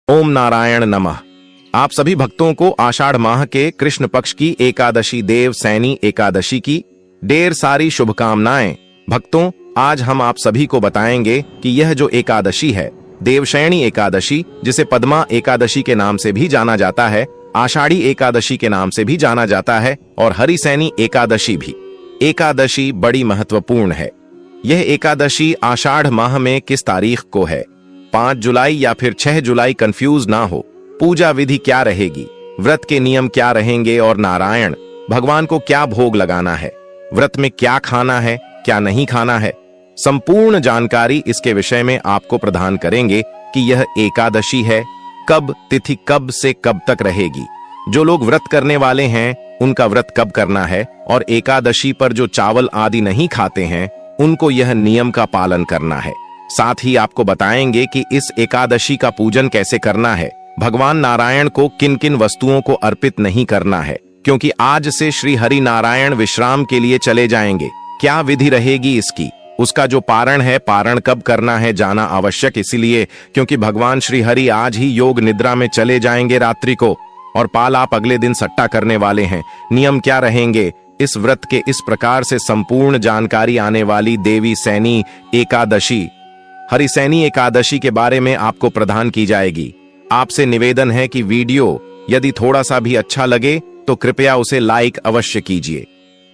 ओम नारायण नमः। आप सभी भक्तों को आषाढ़ माह के कृष्ण पक्ष की एकादशी देवसैनी एकादशी की ढेर सारी शुभकामनाएं। भक्तों, आज हम आप सभी को बताएंगे कि यह जो एकादशी है, देवशयनी एकादशी, जिसे पद्मा एकादशी के नाम से भी जाना जाता है, आषाढ़ी एकादशी के नाम से भी जाना जाता है और हरिसैनी एकादशी भी। एकादशी बड़ी महत्वपूर्ण है। यह एकादशी आषाढ़ माह में किस तारीख को है? 5 जुलाई या फिर 6 जुलाई, कंफ्यूज ना हो। पूजा विधि क्या रहेगी, व्रत के नियम क्या रहेंगे और नारायण भगवान को क्या भोग लगाना है, व्रत में क्या खाना है क्या नहीं खाना है, संपूर्ण जानकारी इसके विषय में आपको प्रदान करेंगे कि यह एकादशी है, कब, तिथि कब से कब तक रहेगी, जो लोग व्रत करने वाले हैं उनका व्रत कब करना है, और एकादशी पर जो चावल आदि नहीं खाते हैं उनको यह नियम का पालन करना है। साथ ही आपको बताएंगे कि इस एकादशी का पूजन कैसे करना है, भगवान नारायण को किन किन वस्तुओं को अर्पित नहीं करना है, क्योंकि आज से श्री हरि नारायण विश्राम के लिए चले जाएंगे। क्या विधि रहेगी इसकी, उसका जो पारण है, पारण कब करना है जाना आवश्यक, इसीलिए क्योंकि भगवान श्री हरि आज ही योग निद्रा में चले जाएंगे रात्रि को, और पाल आप अगले दिन सट्टा करने वाले हैं। नियम क्या रहेंगे इस व्रत के, इस प्रकार से संपूर्ण जानकारी आने वाली देवी सैनी एकादशी हरिसैनी एकादशी के बारे में आपको प्रदान की जाएगी। आपसे निवेदन है कि वीडियो यदि थोड़ा सा भी अच्छा लगे तो कृपया उसे लाइक अवश्य कीजिए।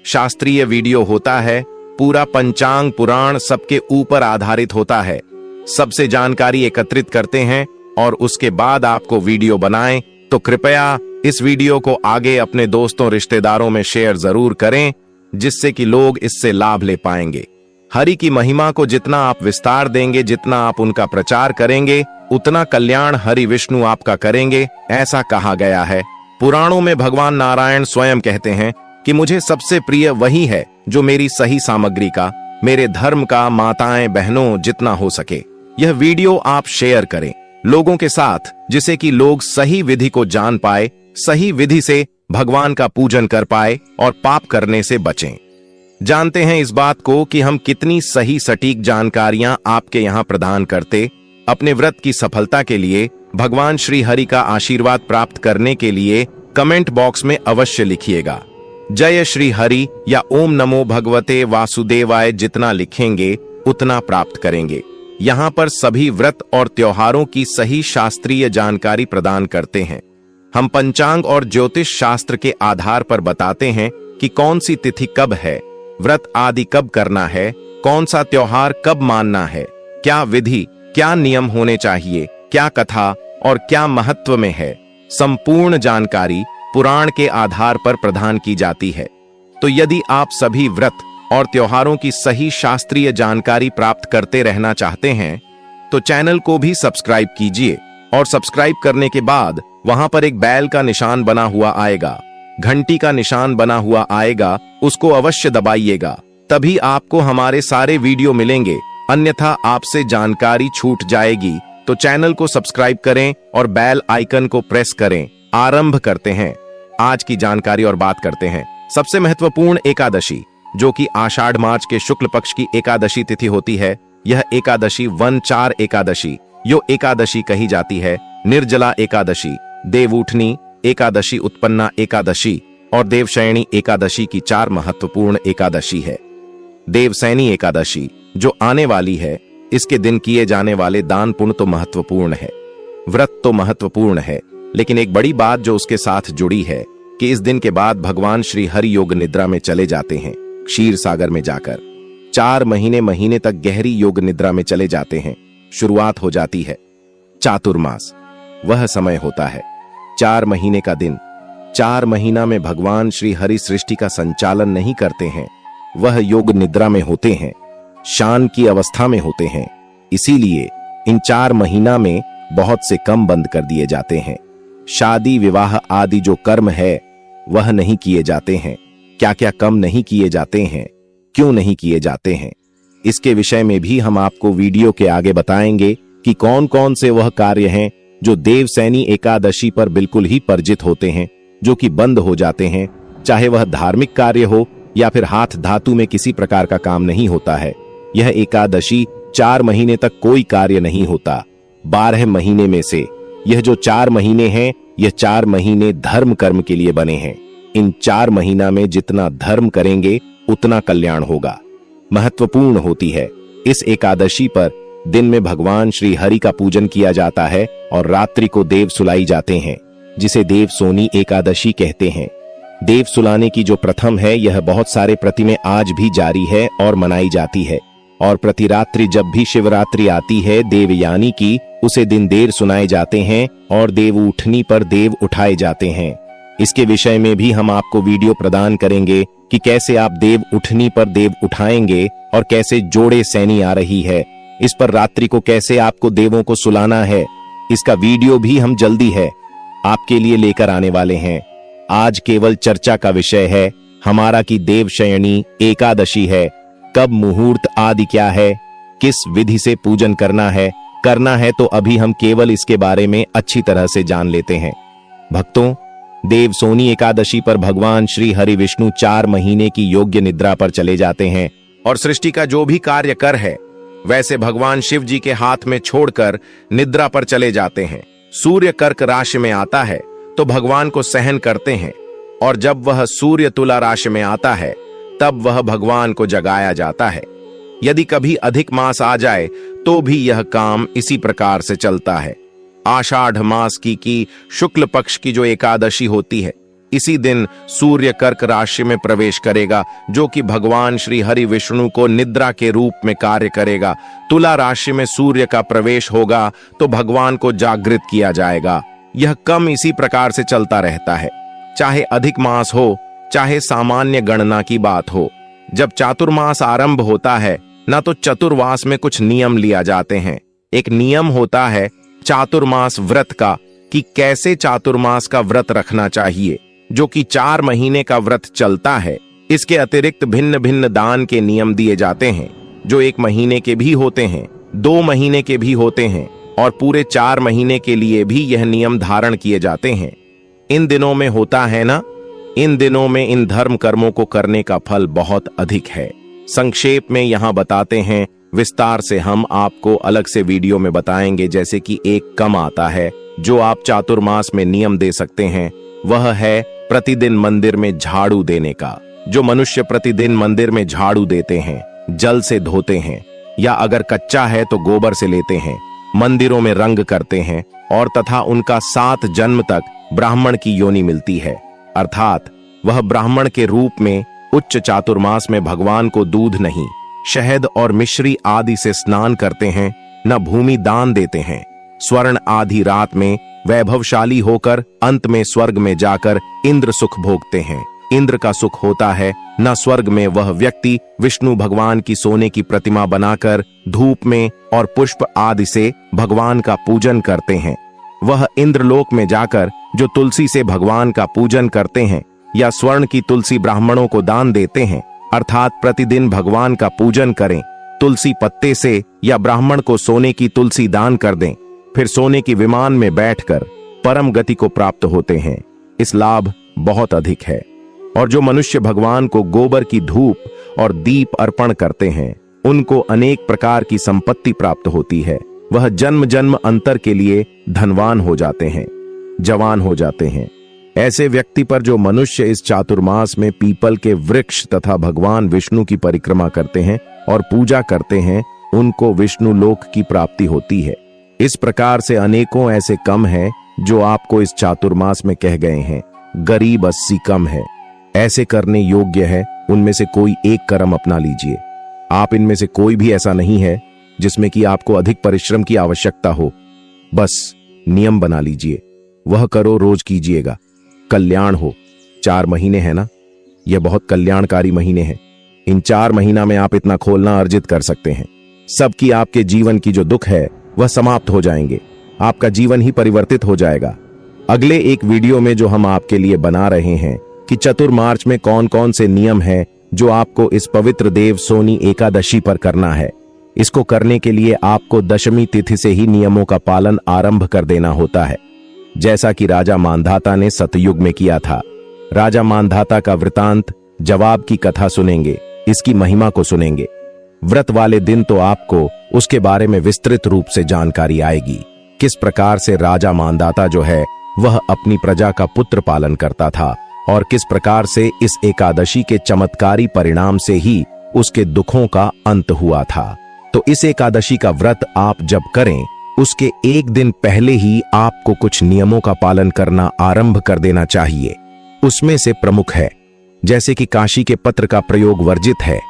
शास्त्रीय वीडियो होता है, पूरा पंचांग पुराण सबके ऊपर आधारित होता है। सबसे जानकारी एकत्रित करते हैं और उसके बाद आपको वीडियो बनाएं, तो कृपया इस वीडियो को आगे अपने दोस्तों रिश्तेदारों में शेयर जरूर करें, जिससे कि लोग इससे लाभ ले पाएंगे। हरि की महिमा को जितना आप विस्तार देंगे, जितना आप उनका प्रचार करेंगे, उतना कल्याण हरि विष्णु आपका करेंगे, ऐसा कहा गया है। पुराणों में भगवान नारायण स्वयं कहते हैं कि मुझे सबसे प्रिय वही है जो मेरी सही सामग्री का, मेरे धर्म का, माताएं बहनों जितना हो सके यह वीडियो आप शेयर करें लोगों के साथ, जिससे कि लोग सही विधि को जान पाए, सही विधि से भगवान का पूजन कर पाए और पाप करने से बचें। जानते हैं इस बात को कि हम कितनी सही सटीक जानकारियां आपके यहां प्रदान करते। अपने व्रत की सफलता के लिए, भगवान श्री हरि का आशीर्वाद प्राप्त करने के लिए कमेंट बॉक्स में अवश्य लिखिएगा जय श्री हरि या ओम नमो भगवते वासुदेवाय। जितना लिखेंगे उतना प्राप्त करेंगे। यहाँ पर सभी व्रत और त्योहारों की सही शास्त्रीय जानकारी प्रदान करते हैं। हम पंचांग और ज्योतिष शास्त्र के आधार पर बताते हैं कि कौन सी तिथि कब है, व्रत आदि कब करना है, कौन सा त्योहार कब मानना है, क्या विधि, क्या नियम होने चाहिए, क्या कथा और क्या महत्व में है। संपूर्ण जानकारी पुराण के आधार पर प्रदान की जाती है। तो यदि आप सभी व्रत और त्योहारों की सही शास्त्रीय जानकारी प्राप्त करते रहना चाहते हैं तो चैनल को भी सब्सक्राइब कीजिए, और सब्सक्राइब करने के बाद वहां पर एक बैल का निशान बना हुआ आएगा, घंटी का निशान बना हुआ आएगा, उसको अवश्य दबाइएगा, तभी आपको हमारे सारे वीडियो मिलेंगे, अन्यथा आपसे जानकारी छूट जाएगी। तो चैनल को सब्सक्राइब करें और बेल आइकन को प्रेस करें। आरंभ करते हैं आज की जानकारी और बात करते हैं सबसे महत्वपूर्ण एकादशी, जो कि आषाढ़ मास के शुक्ल पक्ष की एकादशी तिथि होती है। यह एकादशी वन-4 एकादशी यो एकादशी कही जाती है। निर्जला एकादशी, देवउठनी एकादशी, उत्पन्ना एकादशी और देवशयनी एकादशी की 4 महत्वपूर्ण एकादशी है। देवसैनी एकादशी जो आने वाली है, इसके दिन किए जाने वाले दान पुण्य तो महत्वपूर्ण है, व्रत तो महत्वपूर्ण है, लेकिन एक बड़ी बात जो उसके साथ जुड़ी है कि इस दिन के बाद भगवान श्री हरि योग निद्रा में चले जाते हैं। क्षीर सागर में जाकर 4 महीने तक गहरी योग निद्रा में चले जाते हैं। शुरुआत हो जाती है चातुर्मास, वह समय होता है 4 महीने का दिन। 4 महीना में भगवान श्री हरि सृष्टि का संचालन नहीं करते हैं, वह योग निद्रा में होते हैं, शान की अवस्था में होते हैं। इसीलिए इन 4 महीना में बहुत से कम बंद कर दिए जाते हैं। शादी विवाह आदि जो कर्म है वह नहीं किए जाते हैं। क्या क्या कम नहीं किए जाते हैं, क्यों नहीं किए जाते हैं, इसके विषय में भी हम आपको वीडियो के आगे बताएंगे कि कौन कौन से वह कार्य हैं जो देवसैनी एकादशी पर बिल्कुल ही वर्जित होते हैं, जो कि बंद हो जाते हैं। चाहे वह धार्मिक कार्य हो या फिर हाथ धातु में किसी प्रकार का काम नहीं होता है। यह एकादशी 4 महीने तक कोई कार्य नहीं होता। 12 महीने में से यह जो 4 महीने हैं, यह 4 महीने धर्म कर्म के लिए बने हैं। इन 4 महीना में जितना धर्म करेंगे उतना कल्याण होगा। महत्वपूर्ण होती है। इस एकादशी पर दिन में भगवान श्री हरि का पूजन किया जाता है और रात्रि को देव सुलाई जाते हैं, जिसे देव सोनी एकादशी कहते हैं। देव सुलाने की जो प्रथम है, यह बहुत सारे प्रति में आज भी जारी है और मनाई जाती है। और प्रति रात्रि जब भी शिवरात्रि आती है, देवयानी की उसे दिन देर सुनाए जाते हैं और देव उठनी पर देव उठाए जाते हैं। इसके विषय में भी हम आपको वीडियो प्रदान करेंगे कि कैसे आप देव उठनी पर देव उठाएंगे और कैसे जोड़े सैनी आ रही है। इस पर रात्रि को कैसे आपको देवों को सुलाना है, इसका वीडियो भी हम जल्दी है आपके लिए लेकर आने वाले हैं। आज केवल चर्चा का विषय है हमारा कि देवशयनी एकादशी है, कब मुहूर्त आदि क्या है, किस विधि से पूजन करना है तो अभी हम केवल इसके बारे में अच्छी तरह से जान लेते हैं। भक्तों, देव सोनी एकादशी पर भगवान श्री हरि विष्णु 4 महीने की योग्य निद्रा पर चले जाते हैं और सृष्टि का जो भी कार्य कर है वैसे भगवान शिव जी के हाथ में छोड़कर निद्रा पर चले जाते हैं। सूर्य कर्क राशि में आता है तो भगवान को सहन करते हैं और जब वह सूर्य तुला राशि में आता है तब वह भगवान को जगाया जाता है। यदि कभी अधिक मास आ जाए तो भी यह काम इसी प्रकार से चलता है। आषाढ़ मास की शुक्ल पक्ष की जो एकादशी होती है, इसी दिन सूर्य कर्क राशि में प्रवेश करेगा, जो कि भगवान श्री हरि विष्णु को निद्रा के रूप में कार्य करेगा। तुला राशि में सूर्य का प्रवेश होगा तो भगवान को जागृत किया जाएगा। यह कम इसी प्रकार से चलता रहता है, चाहे अधिक मास हो चाहे सामान्य गणना की बात हो। जब चातुर्मास आरंभ होता है ना, तो चतुर्मास में कुछ नियम लिया जाते हैं। एक नियम होता है चातुर्मास व्रत का, कि कैसे चातुर्मास का व्रत रखना चाहिए, जो कि 4 महीने का व्रत चलता है। इसके अतिरिक्त भिन्न भिन्न दान के नियम दिए जाते हैं, जो 1 महीने के भी होते हैं, 2 महीने के भी होते हैं और पूरे 4 महीने के लिए भी यह नियम धारण किए जाते हैं। इन दिनों में होता है ना, इन दिनों में इन धर्म कर्मों को करने का फल बहुत अधिक है। संक्षेप में यहाँ बताते हैं, विस्तार से हम आपको अलग से वीडियो में बताएंगे। जैसे कि एक कम आता है जो आप चातुर्मास में नियम दे सकते हैं, वह है प्रतिदिन मंदिर में झाड़ू देने का। जो मनुष्य प्रतिदिन मंदिर में झाड़ू देते हैं, जल से धोते हैं या अगर कच्चा है तो गोबर से लेते हैं, मंदिरों में रंग करते हैं और तथा उनका 7 जन्म तक ब्राह्मण की योनि मिलती है, अर्थात वह ब्राह्मण के रूप में उच्च चातुर्मास में भगवान को दूध नहीं, शहद और मिश्री आदि से स्नान करते हैं, न भूमि दान देते हैं, स्वर्ण आधी रात में वैभवशाली होकर अंत में स्वर्ग में जाकर इंद्र सुख भोगते हैं। इंद्र का सुख होता है न स्वर्ग में वह व्यक्ति विष्णु भगवान की सोने की प्रतिमा बनाकर धूप में और पुष्प आदि से भगवान का पूजन करते हैं। वह इंद्रलोक में जाकर जो तुलसी से भगवान का पूजन करते हैं या स्वर्ण की तुलसी ब्राह्मणों को दान देते हैं, अर्थात प्रतिदिन भगवान का पूजन करें, तुलसी पत्ते से या ब्राह्मण को सोने की तुलसी दान कर दें, फिर सोने की विमान में बैठकर परम गति को प्राप्त होते हैं। इस लाभ बहुत अधिक है। और जो मनुष्य भगवान को गोबर की धूप और दीप अर्पण करते हैं, उनको अनेक प्रकार की संपत्ति प्राप्त होती है। वह जन्म जन्म अंतर के लिए धनवान हो जाते हैं, जवान हो जाते हैं। ऐसे व्यक्ति पर जो मनुष्य इस चातुर्मास में पीपल के वृक्ष तथा भगवान विष्णु की परिक्रमा करते हैं और पूजा करते हैं, उनको विष्णु लोक की प्राप्ति होती है। इस प्रकार से अनेकों ऐसे कम हैं जो आपको इस चातुर्मास में कह गए हैं। गरीब 80 कम है, ऐसे करने योग्य है, उनमें से कोई एक कर्म अपना लीजिए। आप इनमें से कोई भी ऐसा नहीं है जिसमें कि आपको अधिक परिश्रम की आवश्यकता हो। बस नियम बना लीजिए, वह करो, रोज कीजिएगा, कल्याण हो। 4 महीने है ना, यह बहुत कल्याणकारी महीने हैं। इन 4 महीना में आप इतना खोलना अर्जित कर सकते हैं, सबकी आपके जीवन की जो दुख है वह समाप्त हो जाएंगे, आपका जीवन ही परिवर्तित हो जाएगा। अगले एक वीडियो में जो हम आपके लिए बना रहे हैं कि चतुर्मार्च में कौन कौन से नियम हैं जो आपको इस पवित्र देव सोनी एकादशी पर करना है। इसको करने के लिए आपको दशमी तिथि से ही नियमों का पालन आरंभ कर देना होता है, जैसा कि राजा मांधाता ने सतयुग में किया था। राजा मांधाता का वृतांत, जवाब की कथा सुनेंगे, इसकी महिमा को सुनेंगे। व्रत वाले दिन तो आपको उसके बारे में विस्तृत रूप से जानकारी आएगी। किस प्रकार से राजा मांधाता जो है वह अपनी प्रजा का पुत्र पालन करता था और किस प्रकार से इस एकादशी के चमत्कारी परिणाम से ही उसके दुखों का अंत हुआ था। तो इस एकादशी का व्रत आप जब करें उसके एक दिन पहले ही आपको कुछ नियमों का पालन करना आरंभ कर देना चाहिए। उसमें से प्रमुख है जैसे कि काशी के पत्र का प्रयोग वर्जित है।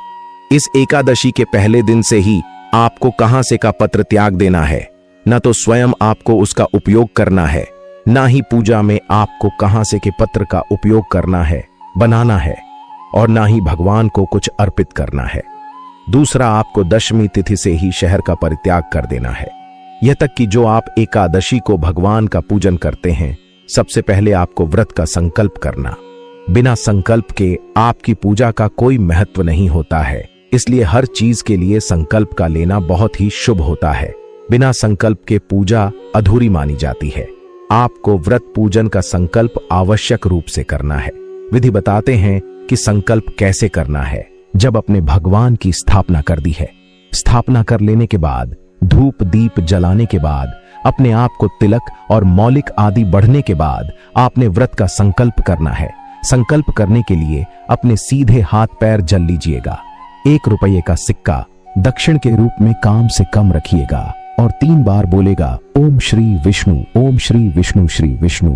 इस एकादशी के पहले दिन से ही आपको कहां से का पत्र त्याग देना है, न तो स्वयं आपको उसका उपयोग करना है, ना ही पूजा में आपको कहां से के पत्र का उपयोग करना है, बनाना है, और ना ही भगवान को कुछ अर्पित करना है। दूसरा, आपको दशमी तिथि से ही शहर का परित्याग कर देना है। यह तक कि जो आप एकादशी को भगवान का पूजन करते हैं, सबसे पहले आपको व्रत का संकल्प करना। बिना संकल्प के आपकी पूजा का कोई महत्व नहीं होता है, इसलिए हर चीज के लिए संकल्प का लेना बहुत ही शुभ होता है। बिना संकल्प के पूजा अधूरी मानी जाती है। आपको व्रत पूजन का संकल्प आवश्यक रूप से करना है। विधि बताते हैं कि संकल्प कैसे करना है। जब अपने भगवान की स्थापना कर दी है, स्थापना कर लेने के बाद धूप दीप जलाने के बाद अपने आप को तिलक और मौलिक आदि बढ़ने के बाद आपने व्रत का संकल्प करना है। संकल्प करने के लिए अपने सीधे हाथ पैर जल लीजिएगा। 1 रुपये का सिक्का दक्षिण के रूप में काम से कम रखिएगा और 3 बार बोलेगा ओम श्री विष्णु, ओम श्री विष्णु, श्री विष्णु।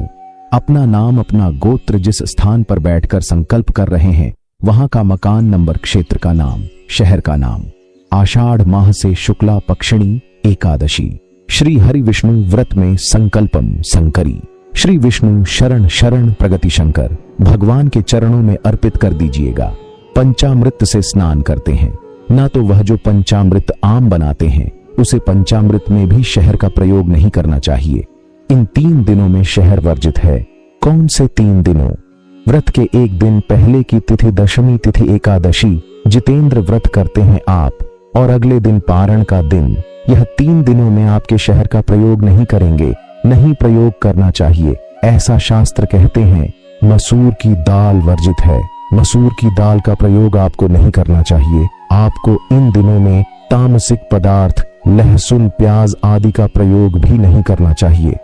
अपना नाम, अपना गोत्र, जिस स्थान पर बैठकर संकल्प कर रहे हैं वहां का मकान नंबर, क्षेत्र का नाम, शहर का नाम। आषाढ़ माह से शुक्ला पक्षिणी एकादशी। श्री हरि विष्णु व्रत में संकल्पम संकरी। श्री विष्णु शरण शरण प्रगति शंकर। भगवान के चरणों में अर्पित कर दीजिएगा। पंचामृत से स्नान करते हैं, ना तो वह जो पंचामृत आम बनाते हैं उसे पंचामृत में भी शहर का प्रयोग नहीं करना चाहिए। इन 3 दिनों में शहर वर्जित है। कौन से 3 दिनों? व्रत के एक दिन पहले की तिथि दशमी तिथि एकादशी जितेंद्र व्रत करते हैं आप, और अगले दिन पारण का दिन। यह 3 दिनों में आपके शहर का प्रयोग नहीं करेंगे, नहीं प्रयोग करना चाहिए। ऐसा शास्त्र कहते हैं। मसूर की दाल वर्जित है। मसूर की दाल का प्रयोग आपको नहीं करना चाहिए। आपको इन दिनों में तामसिक पदार्थ, लहसुन, प्याज आदि का प्रयोग भी नहीं करना चाहिए।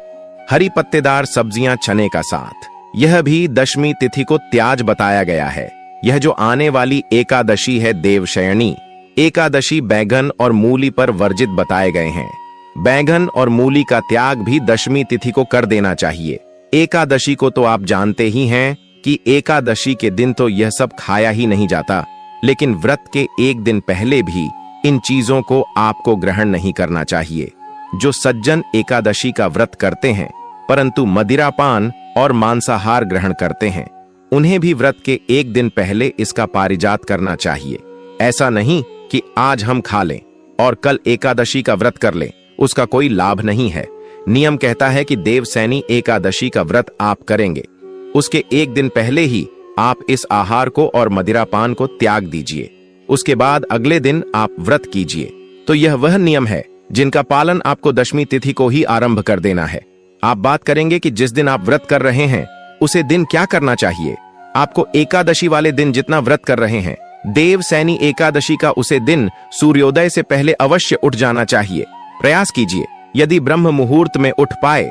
हरी पत्तेदार सब्जियां चने का साथ, यह भी दशमी तिथि को त्याज बताया गया है। यह जो आने वाली एकादशी है देवशयनी एकादशी, बैंगन और मूली पर वर्जित बताए गए हैं। बैंगन और मूली का त्याग भी दशमी तिथि को कर देना चाहिए। एकादशी को तो आप जानते ही हैं कि एकादशी के दिन तो यह सब खाया ही नहीं जाता, लेकिन व्रत के एक दिन पहले भी इन चीजों को आपको ग्रहण नहीं करना चाहिए। जो सज्जन एकादशी का व्रत करते हैं परंतु मदिरापान और मांसाहार ग्रहण करते हैं, उन्हें भी व्रत के एक दिन पहले इसका पारिजात करना चाहिए। ऐसा नहीं कि आज हम खा लें और कल एकादशी का व्रत कर लें, उसका कोई लाभ नहीं है। नियम कहता है कि देवसैनी एकादशी का व्रत आप करेंगे, उसके एक दिन पहले ही आप इस आहार को और मदिरापान को त्याग दीजिए। उसके बाद अगले दिन आप व्रत कीजिए। तो यह वह नियम है जिनका पालन आपको दशमी तिथि को ही आरंभ कर देना है। आप बात करेंगे कि जिस दिन आप व्रत कर रहे हैं उसे दिन क्या करना चाहिए। आपको एकादशी वाले दिन जितना व्रत कर रहे हैं, देवसैनी एकादशी का उसे दिन सूर्योदय से पहले अवश्य उठ जाना चाहिए। प्रयास कीजिए, यदि ब्रह्म मुहूर्त में उठ पाए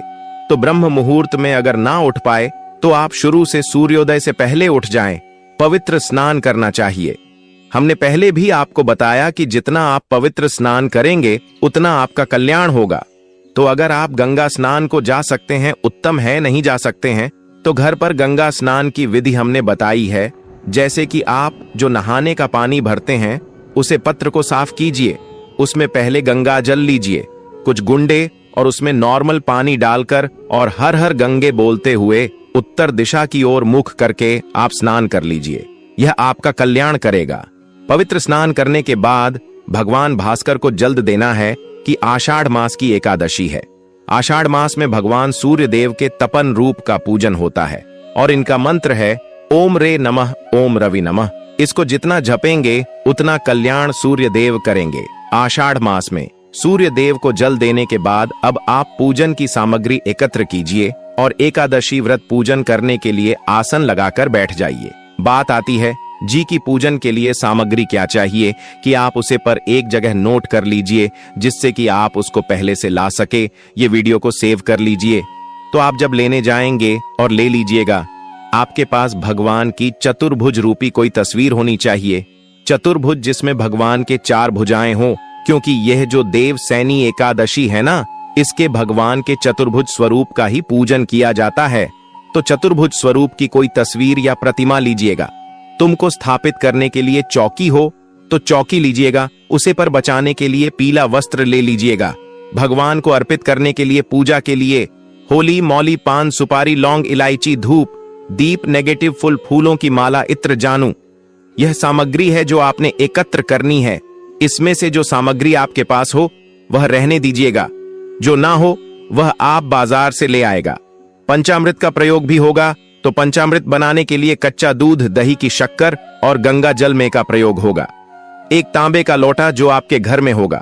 तो ब्रह्म मुहूर्त में, अगर ना उठ पाए तो आप शुरू से सूर्योदय से पहले उठ जाएं। पवित्र स्नान करना चाहिए। हमने पहले भी आपको बताया कि जितना आप पवित्र स्नान करेंगे उतना आपका कल्याण होगा। तो अगर आप गंगा स्नान को जा सकते हैं उत्तम है, नहीं जा सकते हैं तो घर पर गंगा स्नान की विधि हमने बताई है। जैसे कि आप जो नहाने का पानी भरते हैं उसे पत्र को साफ कीजिए, उसमें पहले गंगा जल लीजिए, कुछ गुंडे और उसमें नॉर्मल पानी डालकर और हर हर गंगे बोलते हुए उत्तर दिशा की ओर मुख करके आप स्नान कर लीजिए। यह आपका कल्याण करेगा। पवित्र स्नान करने के बाद भगवान भास्कर को जल्द देना है कि आषाढ़ मास की एकादशी है। आषाढ़ मास में भगवान सूर्य देव के तपन रूप का पूजन होता है और इनका मंत्र है ओम रे नमः, ओम रवि नमः। इसको जितना जपेंगे उतना कल्याण सूर्य देव करेंगे। आषाढ़ मास में सूर्य देव को जल देने के बाद अब आप पूजन की सामग्री एकत्र कीजिए और एकादशी व्रत पूजन करने के लिए आसन लगाकर बैठ जाइए। बात आती है जी की पूजन के लिए सामग्री क्या चाहिए कि आप उसे पर एक जगह नोट कर लीजिए, जिससे कि आप उसको पहले से ला सके। ये वीडियो को सेव कर लीजिए। तो आप जब लेने जाएंगे और ले लीजिएगा, आपके पास भगवान की चतुर्भुज रूपी कोई तस्वीर होनी चाहिए। चतुर्भुज जिसमें भगवान के 4 भुजाएं हों, क्योंकि यह जो देवसैनी एकादशी है ना, इसके भगवान के चतुर्भुज स्वरूप का ही पूजन किया जाता है। तो चतुर्भुज स्वरूप की कोई तस्वीर या प्रतिमा लीजिएगा। तुमको स्थापित करने के लिए चौकी हो तो चौकी लीजिएगा। उसे पर बचाने के लिए पीला वस्त्र ले लीजिएगा। भगवान को अर्पित करने के लिए पूजा के लिए होली, मौली, पान, सुपारी, लौंग, इलायची, धूप, दीप, नेगेटिव फुल, फूलों की माला, इत्र, जानू, यह सामग्री है जो आपने एकत्र करनी है। इसमें से जो सामग्री आपके पास हो वह रहने दीजिएगा, जो ना हो वह आप बाजार से ले आएगा। पंचामृत का प्रयोग भी होगा, तो पंचामृत बनाने के लिए कच्चा दूध, दही की शक्कर और गंगा जल में का प्रयोग होगा। एक तांबे का लोटा जो आपके घर में होगा।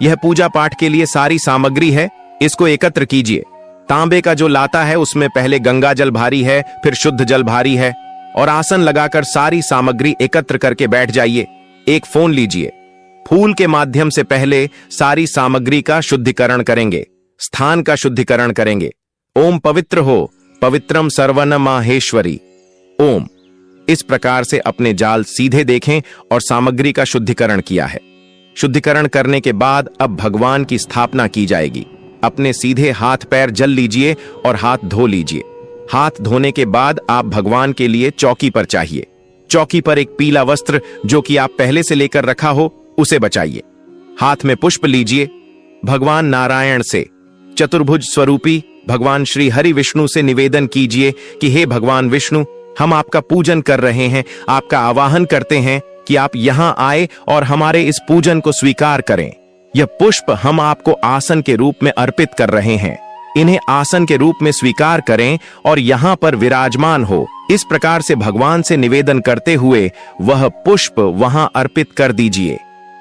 यह पूजा पाठ के लिए सारी सामग्री है, इसको एकत्र कीजिए। तांबे का जो लाता है उसमें पहले गंगा जल भारी है, फिर शुद्ध जल भारी है, और आसन लगाकर सारी सामग्री एकत्र करके बैठ जाइए। एक फोन लीजिए। फूल के माध्यम से पहले सारी सामग्री का शुद्धिकरण करेंगे, स्थान का शुद्धिकरण करेंगे। ओम पवित्र हो, पवित्रम सर्वन माहेश्वरी ओम। इस प्रकार से अपने जाल सीधे देखें और सामग्री का शुद्धिकरण किया है। शुद्धिकरण करने के बाद अब भगवान की स्थापना की जाएगी। अपने सीधे हाथ पैर जल लीजिए और हाथ धो लीजिए। हाथ धोने के बाद आप भगवान के लिए चौकी पर चाहिए। चौकी पर एक पीला वस्त्र जो कि आप पहले से लेकर रखा हो उसे बचाइए। हाथ में पुष्प लीजिए। भगवान नारायण से, चतुर्भुज स्वरूपी भगवान श्री हरि विष्णु से निवेदन कीजिए कि हे भगवान विष्णु, हम आपका पूजन कर रहे हैं, आपका आवाहन करते हैं कि आप यहां आए और हमारे इस पूजन को स्वीकार करें। यह पुष्प हम आपको आसन के रूप में अर्पित कर रहे हैं। इन्हें आसन के रूप में स्वीकार करें और यहां पर विराजमान हो। इस प्रकार से भगवान से निवेदन करते हुए वह पुष्प वहां अर्पित कर दीजिए।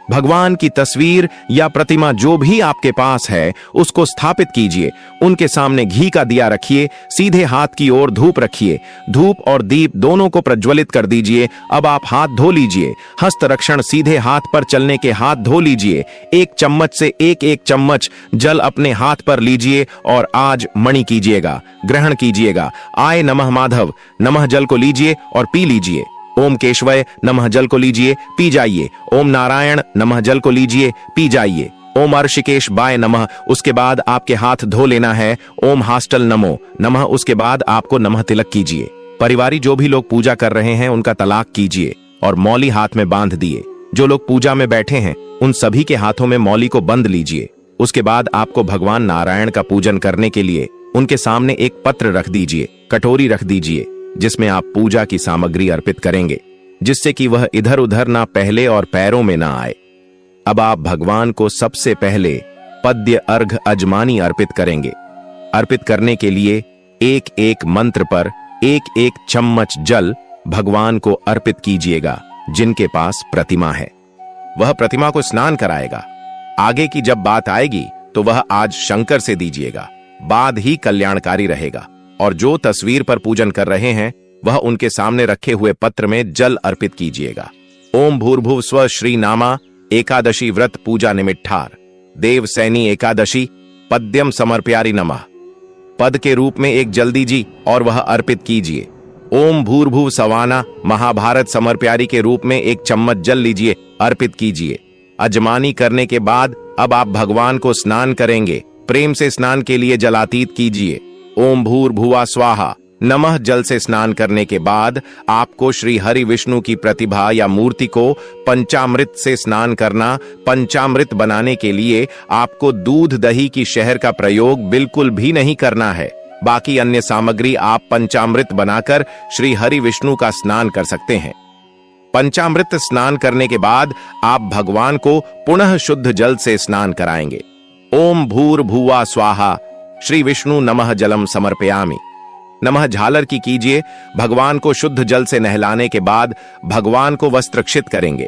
भगवान की तस्वीर या प्रतिमा जो भी आपके पास है उसको स्थापित कीजिए। उनके सामने घी का दिया रखिए। सीधे हाथ की ओर धूप रखिए। धूप और दीप दोनों को प्रज्वलित कर दीजिए। अब आप हाथ धो लीजिए। हस्त रक्षण सीधे हाथ पर चलने के हाथ धो लीजिए। एक चम्मच से एक एक चम्मच जल अपने हाथ पर लीजिए और आज मणि कीजिएगा, ग्रहण कीजिएगा। आय नमः माधव, नमः जल को लीजिए और पी लीजिए। ओम केशवय नमः जल को लीजिए, पी जाइए। ओम नारायण नमः जल को लीजिए, पी जाइए। ओम ऋषिकेश बाय नमः, उसके बाद आपके हाथ धो लेना है। ओम हास्टल नमो नमः, उसके बाद आपको नमः तिलक कीजिए। परिवारी जो भी लोग पूजा कर रहे हैं उनका तलाक कीजिए और मौली हाथ में बांध दिए। जो लोग पूजा में बैठे हैं उन सभी के हाथों में मौली को बंद लीजिए। उसके बाद आपको भगवान नारायण का पूजन करने के लिए उनके सामने एक पत्र रख दीजिए, कटोरी रख दीजिए, जिसमें आप पूजा की सामग्री अर्पित करेंगे, जिससे कि वह इधर उधर ना पहले और पैरों में ना आए। अब आप भगवान को सबसे पहले पद्य अर्घ अजमानी अर्पित करेंगे। अर्पित करने के लिए एक एक मंत्र पर एक एक चम्मच जल भगवान को अर्पित कीजिएगा। जिनके पास प्रतिमा है वह प्रतिमा को स्नान कराएगा। आगे की जब बात आएगी तो वह आज शंकर से दीजिएगा, बाद ही कल्याणकारी रहेगा। और जो तस्वीर पर पूजन कर रहे हैं वह उनके सामने रखे हुए पत्र में जल अर्पित कीजिएगा। ओम भूर्भुव स्व श्री नामा एकादशी व्रत पूजा निमिट्ठार देवसैनी एकादशी पद्यम समर्प्यारी नमः। पद के रूप में एक जल दीजिए और वह अर्पित कीजिए। ओम भूर्भुव सवाना महाभारत समर्प्यारी के रूप में एक चम्मच जल लीजिए, अर्पित कीजिए। अजमानी करने के बाद अब आप भगवान को स्नान करेंगे। प्रेम से स्नान के लिए जलातीत कीजिए। ओम भूर्भुवा स्वाहा नमः। जल से स्नान करने के बाद आपको श्री हरि विष्णु की प्रतिभा या मूर्ति को पंचामृत से स्नान करना। पंचामृत बनाने के लिए आपको दूध दही की शहर का प्रयोग बिल्कुल भी नहीं करना है। बाकी अन्य सामग्री आप पंचामृत बनाकर श्री हरि विष्णु का स्नान कर सकते हैं। पंचामृत स्नान करने के बाद आप भगवान को पुनः शुद्ध जल से स्नान कराएंगे। ओम भूर्भुवा स्वाहा श्री विष्णु नमः जलम समर्पयामि। नमः झालर की कीजिए। भगवान को शुद्ध जल से नहलाने के बाद भगवान को वस्त्रक्षित करेंगे।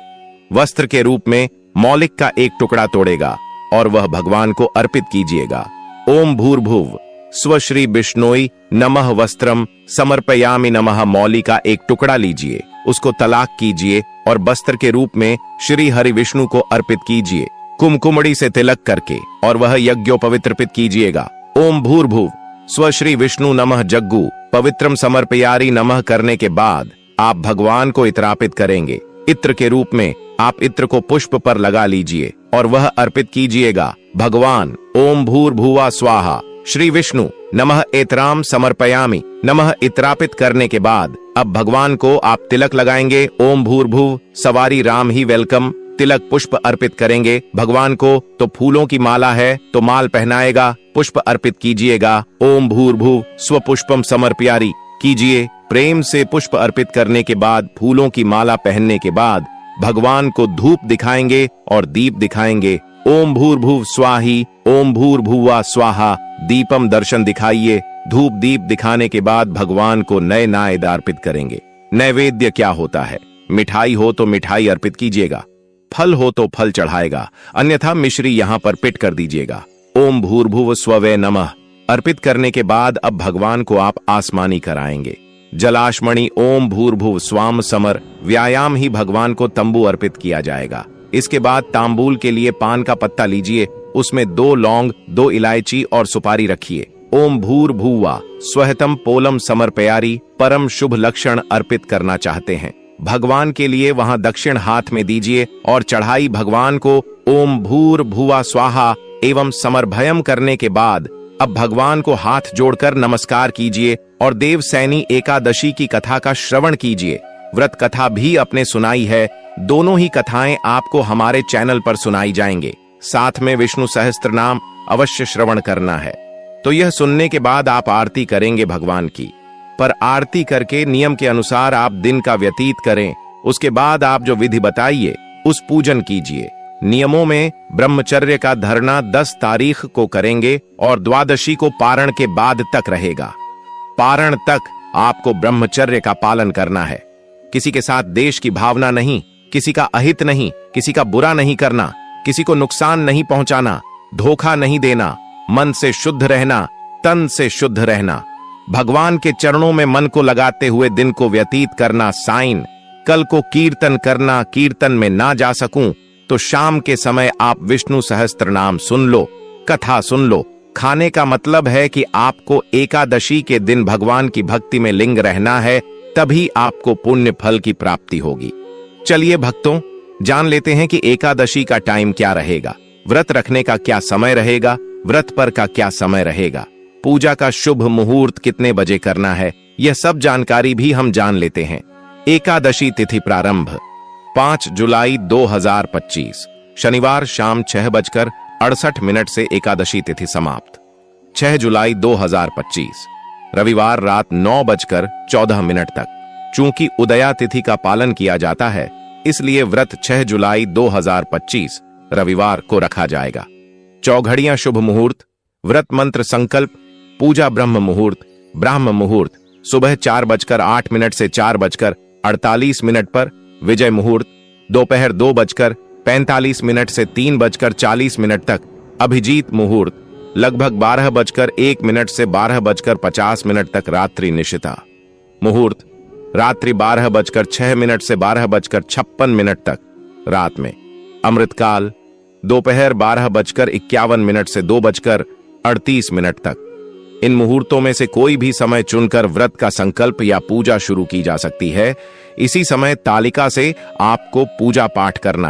वस्त्र के रूप में मौलिक का एक टुकड़ा तोड़ेगा और वह भगवान को अर्पित कीजिएगा। ओम भूर्भुव स्व श्री विष्णोई नमः वस्त्रम समर्पयामि नमः। मौली का एक टुकड़ा लीजिए उसको तलाक कीजिए और वस्त्र के रूप में श्री हरि विष्णु को अर्पित कीजिए कुमकुमड़ी से तिलक करके, और वह यज्ञोपवित्रपित कीजिएगा। ओम भूर्भुव स्व श्री विष्णु नमः जग्गु पवित्रम समर्पयारी नमः करने के बाद आप भगवान को इत्रापित करेंगे। इत्र के रूप में आप इत्र को पुष्प पर लगा लीजिए और वह अर्पित कीजिएगा। भगवान ओम भूर्भुवा स्वाहा श्री विष्णु नमः एतराम समर्पयामि नमः इत्रापित करने के बाद अब भगवान को आप तिलक लगाएंगे। ओम भूर्भुव सवारी राम ही वेलकम तिलक पुष्प अर्पित करेंगे भगवान को। तो फूलों की माला है तो माल पहनाएगा, पुष्प अर्पित कीजिएगा। ओम भूर्भुव स्व पुष्पम समर्पयारी कीजिए। प्रेम से पुष्प अर्पित करने के बाद फूलों की माला पहनने के बाद भगवान को धूप दिखाएंगे और दीप दिखाएंगे। ओम भूर्भुव स्वाही ओम भूर्भुवा स्वाहा दीपम दर्शन दिखाइए। धूप दीप दिखाने के बाद भगवान को नए नायद अर्पित करेंगे। नैवेद्य क्या होता है? मिठाई हो तो मिठाई अर्पित कीजिएगा, फल हो तो फल चढ़ाएगा, अन्यथा मिश्री यहाँ पर पिट कर दीजिएगा। ओम भूर्भुव स्ववे नमः अर्पित करने के बाद अब भगवान को आप आसमानी कराएंगे। जलाशमणि ओम भूर्भुव स्वाम समर व्यायाम ही भगवान को तंबू अर्पित किया जाएगा। इसके बाद तांबूल के लिए पान का पत्ता लीजिए, उसमें 2 लौंग 2 इलायची और सुपारी रखिए। ओम भूर्भुवा स्वहतम पोलम समर्पयारी परम शुभ लक्षण अर्पित करना चाहते हैं भगवान के लिए वहां दक्षिण हाथ में दीजिए और चढ़ाई भगवान को ओम भूर्भुवा स्वाहा एवं समर्भयम करने के बाद अब भगवान को हाथ जोड़कर नमस्कार कीजिए और देवसैनी एकादशी की कथा का श्रवण कीजिए। व्रत कथा भी अपने सुनाई है, दोनों ही कथाएं आपको हमारे चैनल पर सुनाई जाएंगे। साथ में विष्णु सहस्त्र नाम अवश्य श्रवण करना है। तो यह सुनने के बाद आप आरती करेंगे भगवान की, पर आरती करके नियम के अनुसार आप दिन का व्यतीत करें। उसके बाद आप जो विधि बताइए उस पूजन कीजिए। नियमों में ब्रह्मचर्य का धरना 10 तारीख को करेंगे और द्वादशी को पारण के बाद तक रहेगा। पारण तक आपको ब्रह्मचर्य का पालन करना है। किसी के साथ देश की भावना नहीं, किसी का अहित नहीं, किसी का बुरा नहीं करना, किसी को नुकसान नहीं पहुंचाना, धोखा नहीं देना, मन से शुद्ध रहना, तन से शुद्ध रहना, भगवान के चरणों में मन को लगाते हुए दिन को व्यतीत करना। साइन कल को कीर्तन करना, कीर्तन में ना जा सकूं तो शाम के समय आप विष्णु सहस्त्र नाम सुन लो, कथा सुन लो। खाने का मतलब है कि आपको एकादशी के दिन भगवान की भक्ति में लिंग रहना है, तभी आपको पुण्य फल की प्राप्ति होगी। चलिए भक्तों, जान लेते हैं कि एकादशी का टाइम क्या रहेगा, व्रत रखने का क्या समय रहेगा, व्रत पर का क्या समय रहेगा, पूजा का शुभ मुहूर्त कितने बजे करना है, यह सब जानकारी भी हम जान लेते हैं। एकादशी तिथि प्रारंभ 5 जुलाई 2025 शनिवार शाम 6:68 से एकादशी तिथि समाप्त। 6 जुलाई 2025 रविवार रात 9:14 तक। चूंकि उदया तिथि का पालन किया जाता है, इसलिए व्रत 6 जुलाई 2025 रविवार को रखा जाएगा। चौघड़ियां शुभ मुहूर्त, व्रत मंत्र संकल्प, पूजा ब्रह्म मुहूर्त, ब्राह्म मुहूर्त सुबह 4:08 से 4:48 पर, विजय मुहूर्त दोपहर 2:45 से 3:40 तक, अभिजीत मुहूर्त लगभग 12:01 से 12:50 तक, रात्रि निशिता मुहूर्त रात्रि 12:06 से 12:56 तक, रात में अमृतकाल दोपहर 12:51 से 2:38 तक। इन मुहूर्तों में से कोई भी समय चुनकर व्रत का संकल्प या पूजा शुरू की जा सकती है। इसी समय तालिका से आपको पूजा पाठ करना